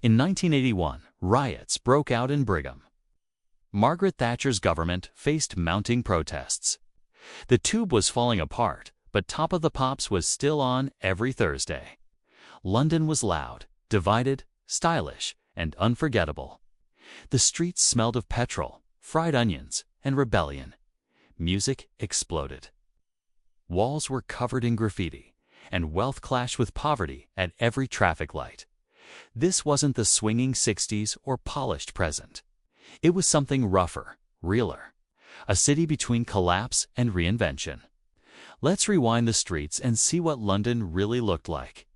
In 1981, riots broke out in Brigham. Margaret Thatcher's government faced mounting protests. The tube was falling apart, but Top of the Pops was still on every Thursday. London was loud, divided, stylish, and unforgettable. The streets smelled of petrol, fried onions, and rebellion. Music exploded. Walls were covered in graffiti, and wealth clashed with poverty at every traffic light. This wasn't the swinging 60s or polished present. It was something rougher, realer. A city between collapse and reinvention. Let's rewind the streets and see what London really looked like.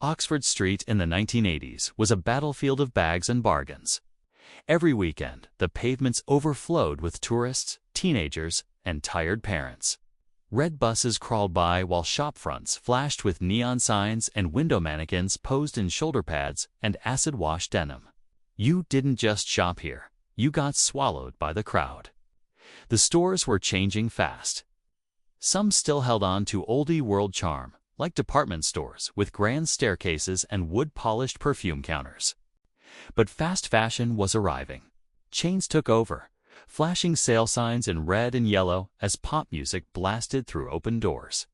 Oxford Street in the 1980s was a battlefield of bags and bargains. Every weekend, the pavements overflowed with tourists, teenagers, and tired parents. Red buses crawled by while shop fronts flashed with neon signs and window mannequins posed in shoulder pads and acid-wash denim. You didn't just shop here. You got swallowed by the crowd. The stores were changing fast. Some still held on to oldie world charm, like department stores with grand staircases and wood-polished perfume counters. But fast fashion was arriving. Chains took over, flashing sale signs in red and yellow as pop music blasted through open doors.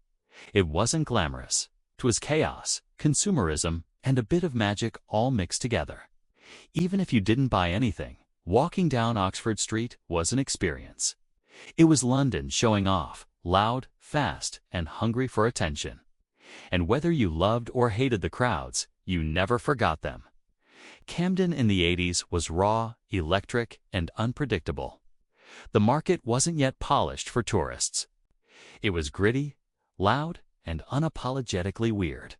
It wasn't glamorous. It was chaos, consumerism, and a bit of magic all mixed together. Even if you didn't buy anything, walking down Oxford Street was an experience. It was London showing off, loud, fast, and hungry for attention. And whether you loved or hated the crowds, you never forgot them. Camden in the 80s was raw, electric, and unpredictable. The market wasn't yet polished for tourists. It was gritty, loud, and unapologetically weird.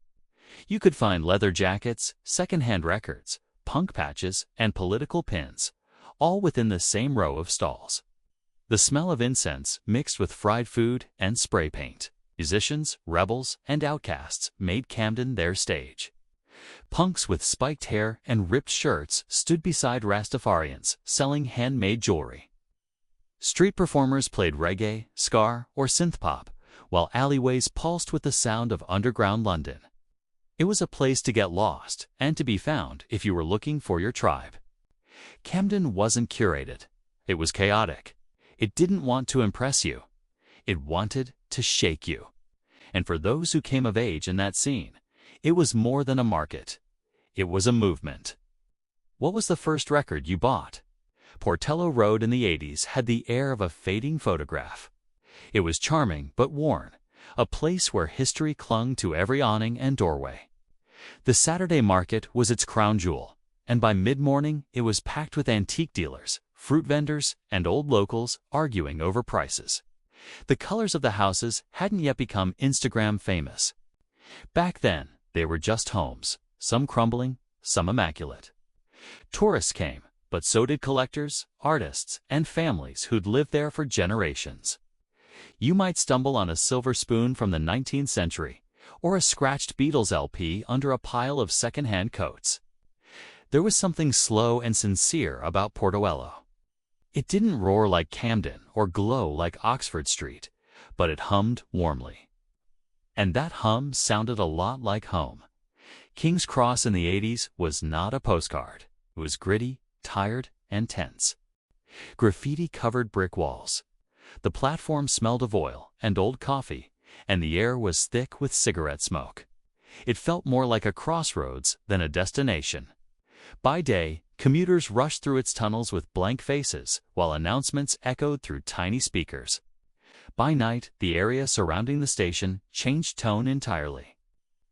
You could find leather jackets, secondhand records, punk patches, and political pins, all within the same row of stalls. The smell of incense mixed with fried food and spray paint. Musicians, rebels, and outcasts made Camden their stage. Punks with spiked hair and ripped shirts stood beside Rastafarians selling handmade jewelry. Street performers played reggae, ska, or synthpop, while alleyways pulsed with the sound of underground London. It was a place to get lost and to be found if you were looking for your tribe. Camden wasn't curated. It was chaotic. It didn't want to impress you. It wanted to shake you. And for those who came of age in that scene, it was more than a market. It was a movement. What was the first record you bought? Portello Road in the 80s had the air of a fading photograph. It was charming but worn, a place where history clung to every awning and doorway. The Saturday market was its crown jewel, and by mid-morning it was packed with antique dealers, fruit vendors, and old locals arguing over prices. The colors of the houses hadn't yet become Instagram famous. Back then, they were just homes, some crumbling, some immaculate. Tourists came, but so did collectors, artists, and families who'd lived there for generations. You might stumble on a silver spoon from the 19th century, or a scratched Beatles LP under a pile of second-hand coats. There was something slow and sincere about Portobello. It didn't roar like Camden or glow like Oxford Street, but it hummed warmly. And that hum sounded a lot like home. King's Cross in the 80s was not a postcard. It was gritty, tired, and tense. Graffiti covered brick walls. The platform smelled of oil and old coffee, and the air was thick with cigarette smoke. It felt more like a crossroads than a destination. By day, commuters rushed through its tunnels with blank faces, while announcements echoed through tiny speakers. By night, the area surrounding the station changed tone entirely.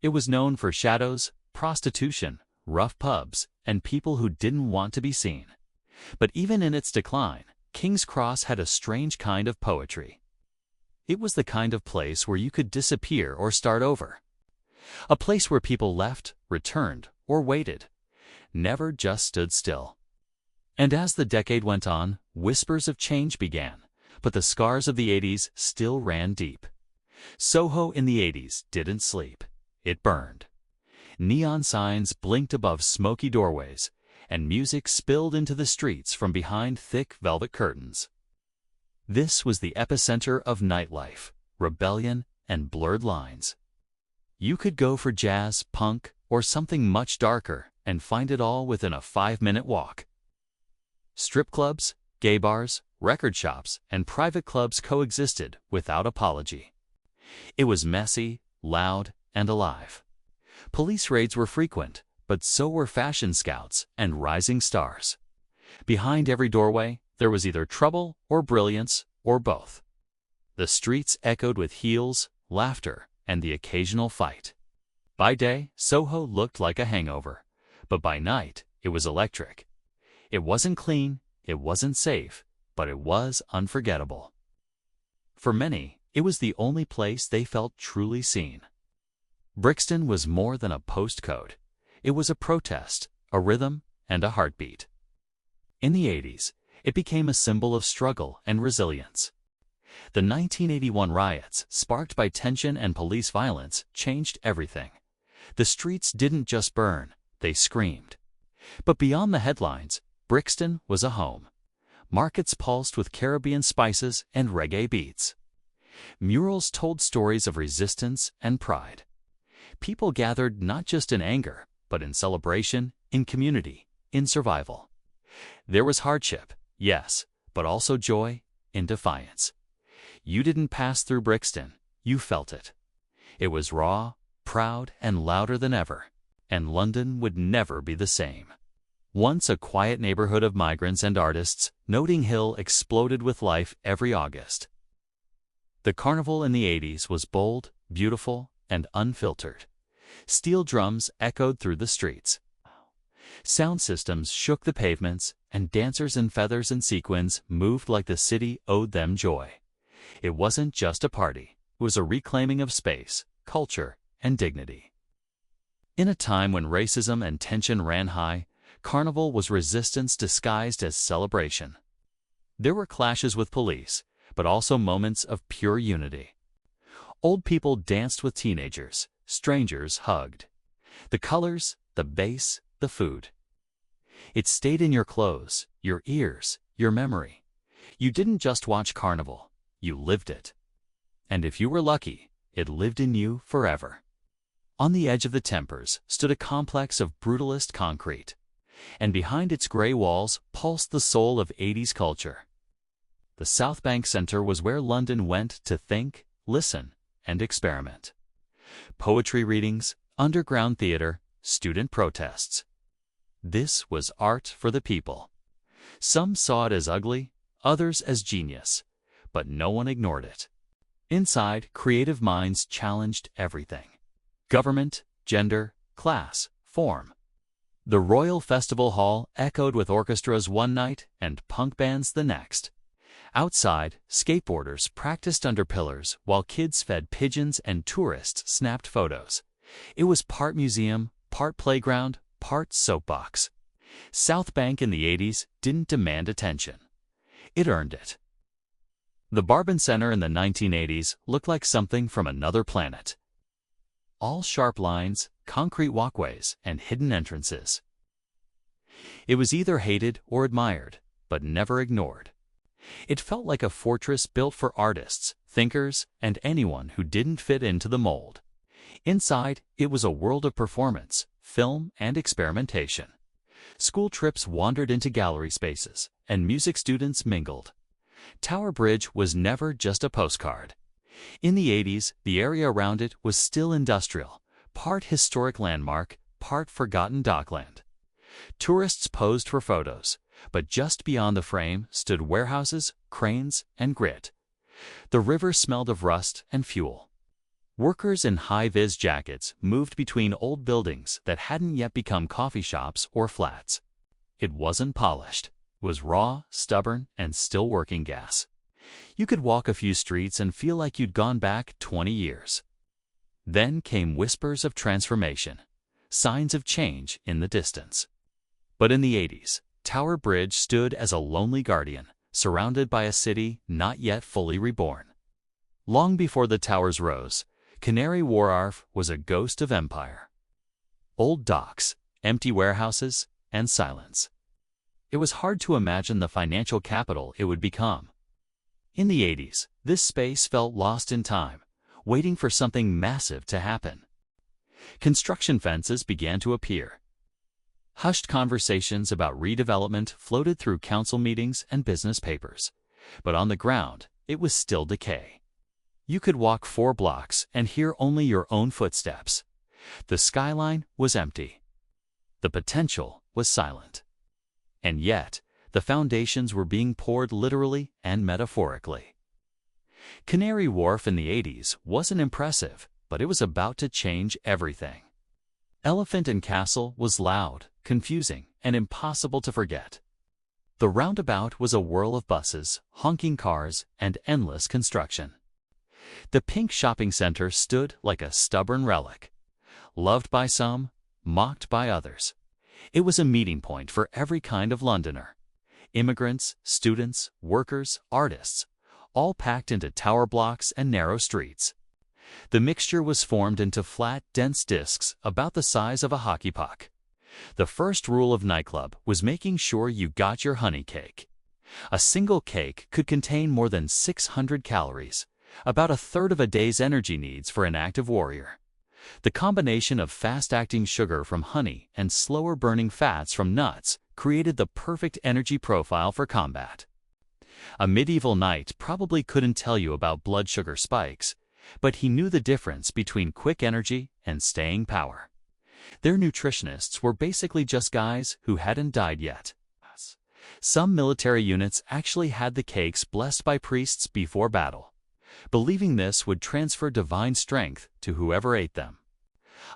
It was known for shadows, prostitution, rough pubs, and people who didn't want to be seen. But even in its decline, King's Cross had a strange kind of poetry. It was the kind of place where you could disappear or start over. A place where people left, returned, or waited. Never just stood still. And as the decade went on, whispers of change began, but the scars of the 80s still ran deep. Soho in the 80s didn't sleep. It burned. Neon signs blinked above smoky doorways, and music spilled into the streets from behind thick velvet curtains. This was the epicenter of nightlife, rebellion, and blurred lines. You could go for jazz, punk, or something much darker, and find it all within a 5-minute walk. Strip clubs, gay bars, record shops, and private clubs coexisted without apology. It was messy, loud, and alive. Police raids were frequent, but so were fashion scouts and rising stars. Behind every doorway, there was either trouble or brilliance or both. The streets echoed with heels, laughter, and the occasional fight. By day, Soho looked like a hangover, but by night, it was electric. It wasn't clean, it wasn't safe, but it was unforgettable. For many, it was the only place they felt truly seen. Brixton was more than a postcode. It was a protest, a rhythm, and a heartbeat. In the 80s, it became a symbol of struggle and resilience. The 1981 riots, sparked by tension and police violence, changed everything. The streets didn't just burn, they screamed. But beyond the headlines, Brixton was a home. Markets pulsed with Caribbean spices and reggae beats. Murals told stories of resistance and pride. People gathered not just in anger, but in celebration, in community, in survival. There was hardship, yes, but also joy in defiance. You didn't pass through Brixton, you felt it. It was raw, proud, and louder than ever, and London would never be the same. Once a quiet neighborhood of migrants and artists, Notting Hill exploded with life every August. The carnival in the 80s was bold, beautiful, and unfiltered. Steel drums echoed through the streets. Sound systems shook the pavements, and dancers in feathers and sequins moved like the city owed them joy. It wasn't just a party, it was a reclaiming of space, culture, and dignity. In a time when racism and tension ran high, Carnival was resistance disguised as celebration. There were clashes with police, but also moments of pure unity. Old people danced with teenagers, strangers hugged. The colors, the bass, the food. It stayed in your clothes, your ears, your memory. You didn't just watch Carnival, you lived it. And if you were lucky, it lived in you forever. On the edge of the Tempers stood a complex of brutalist concrete, and behind its gray walls pulsed the soul of 80s culture. The South Bank Centre was where London went to think, listen, and experiment. Poetry readings, underground theater, student protests. This was art for the people. Some saw it as ugly, others as genius, but no one ignored it. Inside, creative minds challenged everything. Government, gender, class, form. The Royal Festival Hall echoed with orchestras one night and punk bands the next. Outside, skateboarders practiced under pillars while kids fed pigeons and tourists snapped photos. It was part museum, part playground, part soapbox. South Bank in the 80s didn't demand attention. It earned it. The Barbican Centre in the 1980s looked like something from another planet. All sharp lines, concrete walkways, and hidden entrances. It was either hated or admired, but never ignored. It felt like a fortress built for artists, thinkers, and anyone who didn't fit into the mold. Inside, it was a world of performance, film, and experimentation. School trips wandered into gallery spaces, and music students mingled. Tower Bridge was never just a postcard. In the 80s, the area around it was still industrial, part historic landmark, part forgotten dockland. Tourists posed for photos, but just beyond the frame stood warehouses, cranes, and grit. The river smelled of rust and fuel. Workers in high-vis jackets moved between old buildings that hadn't yet become coffee shops or flats. It wasn't polished. It was raw, stubborn, and still working gas. You could walk a few streets and feel like you'd gone back 20 years. Then came whispers of transformation, signs of change in the distance. But in the 80s, Tower Bridge stood as a lonely guardian, surrounded by a city not yet fully reborn. Long before the towers rose, Canary Wharf was a ghost of empire. Old docks, empty warehouses, and silence. It was hard to imagine the financial capital it would become. In the 80s, this space felt lost in time, waiting for something massive to happen. Construction fences began to appear. Hushed conversations about redevelopment floated through council meetings and business papers. But on the ground, it was still decay. You could walk 4 blocks and hear only your own footsteps. The skyline was empty. The potential was silent. And yet, the foundations were being poured literally and metaphorically. Canary Wharf in the 80s wasn't impressive, but it was about to change everything. Elephant and Castle was loud, confusing, and impossible to forget. The roundabout was a whirl of buses, honking cars, and endless construction. The pink shopping center stood like a stubborn relic. Loved by some, mocked by others. It was a meeting point for every kind of Londoner. Immigrants, students, workers, artists, all packed into tower blocks and narrow streets. The mixture was formed into flat, dense discs about the size of a hockey puck. The first rule of nightclub was making sure you got your honey cake. A single cake could contain more than 600 calories, about a third of a day's energy needs for an active warrior. The combination of fast-acting sugar from honey and slower-burning fats from nuts created the perfect energy profile for combat. A medieval knight probably couldn't tell you about blood sugar spikes, but he knew the difference between quick energy and staying power. Their nutritionists were basically just guys who hadn't died yet. Some military units actually had the cakes blessed by priests before battle, believing this would transfer divine strength to whoever ate them.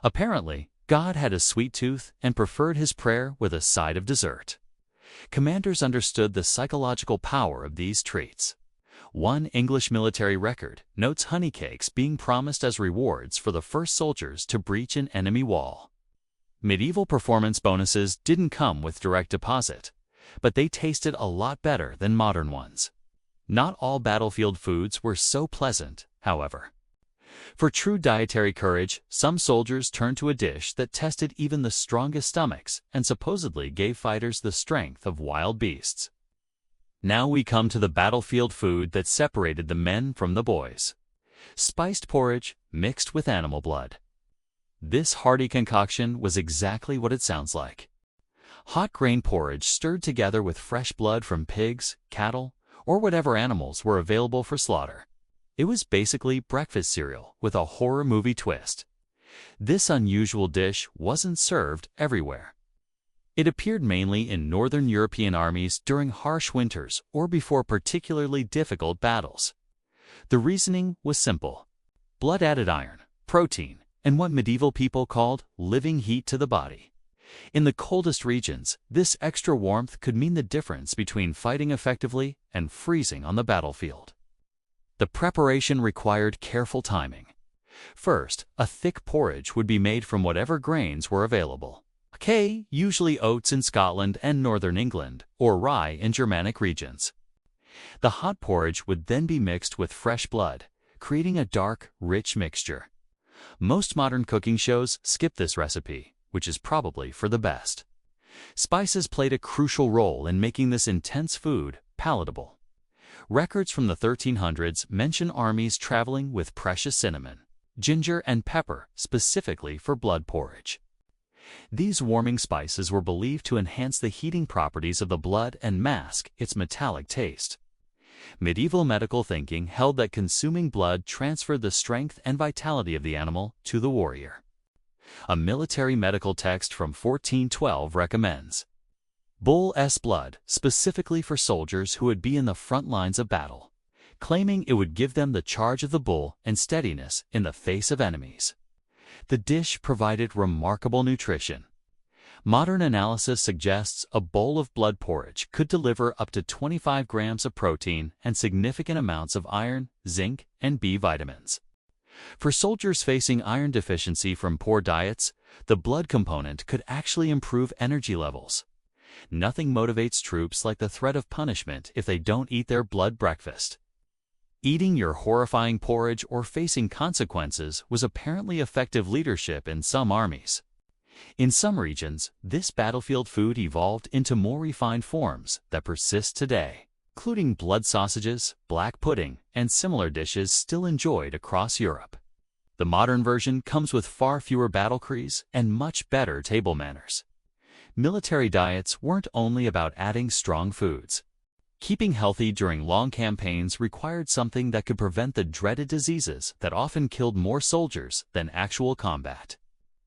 Apparently, God had a sweet tooth and preferred his prayer with a side of dessert. Commanders understood the psychological power of these treats. One English military record notes honey cakes being promised as rewards for the first soldiers to breach an enemy wall. Medieval performance bonuses didn't come with direct deposit, but they tasted a lot better than modern ones. Not all battlefield foods were so pleasant, however. For true dietary courage, some soldiers turned to a dish that tested even the strongest stomachs and supposedly gave fighters the strength of wild beasts. Now we come to the battlefield food that separated the men from the boys. Spiced porridge mixed with animal blood. This hearty concoction was exactly what it sounds like. Hot grain porridge stirred together with fresh blood from pigs, cattle, or whatever animals were available for slaughter. It was basically breakfast cereal with a horror movie twist. This unusual dish wasn't served everywhere. It appeared mainly in Northern European armies during harsh winters or before particularly difficult battles. The reasoning was simple. Blood added iron, protein, and what medieval people called living heat to the body. In the coldest regions, this extra warmth could mean the difference between fighting effectively and freezing on the battlefield. The preparation required careful timing. First, a thick porridge would be made from whatever grains were available. Usually oats in Scotland and northern England, or rye in Germanic regions. The hot porridge would then be mixed with fresh blood, creating a dark, rich mixture. Most modern cooking shows skip this recipe, which is probably for the best. Spices played a crucial role in making this intense food palatable. Records from the 1300s mention armies traveling with precious cinnamon, ginger, and pepper specifically for blood porridge. These warming spices were believed to enhance the heating properties of the blood and mask its metallic taste. Medieval medical thinking held that consuming blood transferred the strength and vitality of the animal to the warrior. A military medical text from 1412 recommends bull's blood specifically for soldiers who would be in the front lines of battle, claiming it would give them the charge of the bull and steadiness in the face of enemies. The dish provided remarkable nutrition. Modern analysis suggests a bowl of blood porridge could deliver up to 25 grams of protein and significant amounts of iron, zinc, and B vitamins. For soldiers facing iron deficiency from poor diets, the blood component could actually improve energy levels. Nothing motivates troops like the threat of punishment if they don't eat their blood breakfast. Eating your horrifying porridge or facing consequences was apparently effective leadership in some armies. In some regions, this battlefield food evolved into more refined forms that persist today, including blood sausages, black pudding, and similar dishes still enjoyed across Europe. The modern version comes with far fewer battle cries and much better table manners. Military diets weren't only about adding strong foods. Keeping healthy during long campaigns required something that could prevent the dreaded diseases that often killed more soldiers than actual combat.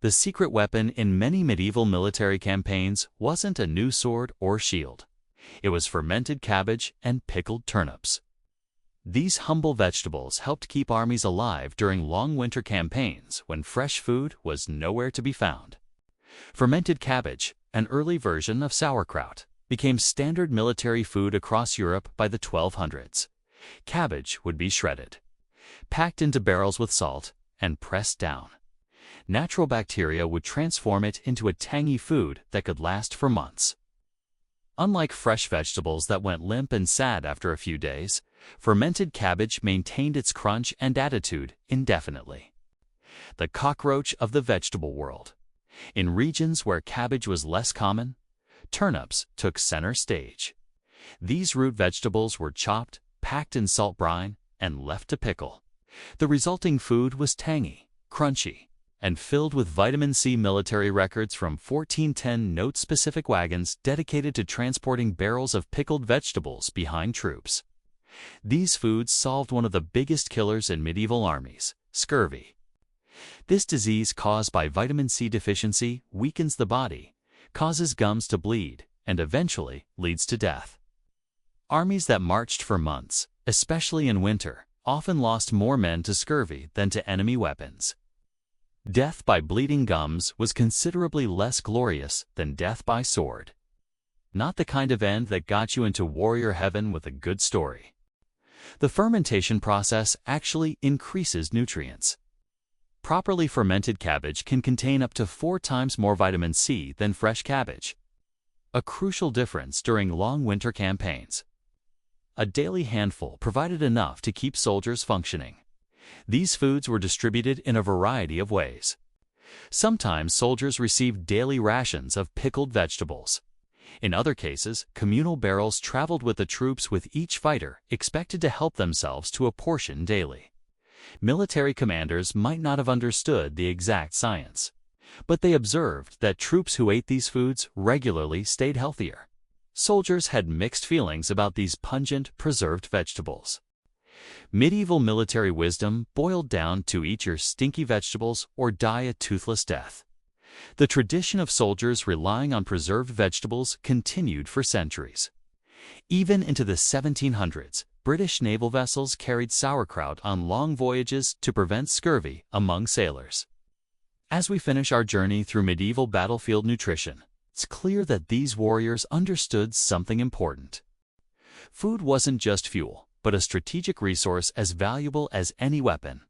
The secret weapon in many medieval military campaigns wasn't a new sword or shield. It was fermented cabbage and pickled turnips. These humble vegetables helped keep armies alive during long winter campaigns when fresh food was nowhere to be found. Fermented cabbage, an early version of sauerkraut, became standard military food across Europe by the 1200s. Cabbage would be shredded, packed into barrels with salt, and pressed down. Natural bacteria would transform it into a tangy food that could last for months. Unlike fresh vegetables that went limp and sad after a few days, fermented cabbage maintained its crunch and attitude indefinitely. The cockroach of the vegetable world. In regions where cabbage was less common, turnips took center stage. These root vegetables were chopped, packed in salt brine, and left to pickle. The resulting food was tangy, crunchy, and filled with vitamin C. Military records from 1410 note specific wagons dedicated to transporting barrels of pickled vegetables behind troops. These foods solved one of the biggest killers in medieval armies, scurvy. This disease caused by vitamin C deficiency weakens the body, causes gums to bleed, and eventually leads to death. Armies that marched for months, especially in winter, often lost more men to scurvy than to enemy weapons. Death by bleeding gums was considerably less glorious than death by sword. Not the kind of end that got you into warrior heaven with a good story. The fermentation process actually increases nutrients. Properly fermented cabbage can contain up to 4 times more vitamin C than fresh cabbage, a crucial difference during long winter campaigns. A daily handful provided enough to keep soldiers functioning. These foods were distributed in a variety of ways. Sometimes soldiers received daily rations of pickled vegetables. In other cases, communal barrels traveled with the troops, with each fighter expected to help themselves to a portion daily. Military commanders might not have understood the exact science, but they observed that troops who ate these foods regularly stayed healthier. Soldiers had mixed feelings about these pungent, preserved vegetables. Medieval military wisdom boiled down to eat your stinky vegetables or die a toothless death. The tradition of soldiers relying on preserved vegetables continued for centuries. Even into the 1700s, British naval vessels carried sauerkraut on long voyages to prevent scurvy among sailors. As we finish our journey through medieval battlefield nutrition, it's clear that these warriors understood something important. Food wasn't just fuel, but a strategic resource as valuable as any weapon.